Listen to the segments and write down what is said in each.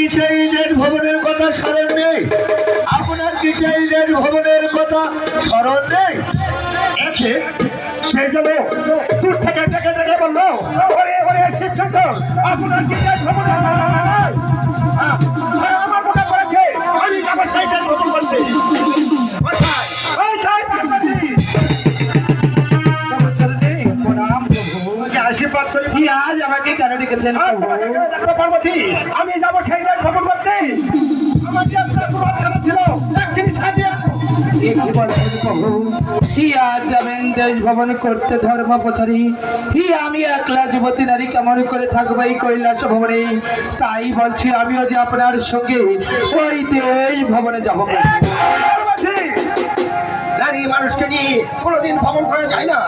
কি সেই দেশ ভবনের কথা স্মরণ নেই? আপনার কি সেই দেশ ভবনের কথা স্মরণ নেই? সেই জন্য দূর থেকে ডেকে ডেকে বললো, ওরে ওরে শিবশঙ্কর, আপনার কি দেশ ভবনের কথা নাই? আমার মুখে পড়েছে, আমি যাবো সেই দেশ ভবন করতে। কোথায়? কোথায় পার্বতী? তোমাকে আশীর্বাদ করি। কি আজ আমাকে কেন ডেকেছেন প্রভু? দেখো পার্বতী, আমি যাবো সেই দেশ ভবন করতে। আমার যে একটা কুমারখানা ছিল, একদিন সাজিয়ে আনবো। এ কি বলছেন প্রভু? কি আজ যাবেন দেশ ভ্রমণ করতে ধর্মপ্রচারী? কি আমি একলা যুবতী নারী কেমন করে থাকবো এই কৈলাস ভবনে? তাই বলছি আমিও যে আপনার সঙ্গে ওই দেশ ভ্রমণে যাবো। পার্বতী, নারী মানুষকে নিয়ে কোনোদিন ভ্রমণ করা যায় না।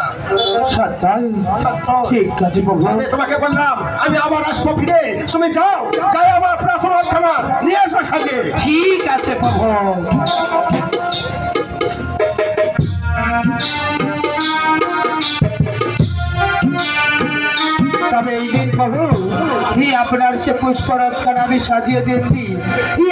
সত্যাই সত্য। ঠিক আছে প্রভু। আমি তোমাকে বললাম, আমি আবার আসবো ফিরে। তুমি যাও, যাই আমার প্রার্থনা নিয়ে এসো সাথে। ঠিক আছে প্রভু। তবে এই দিন প্রভু, কি আপনার সে পুষ্পরথখানা আমি সাজিয়ে দিয়েছি, কি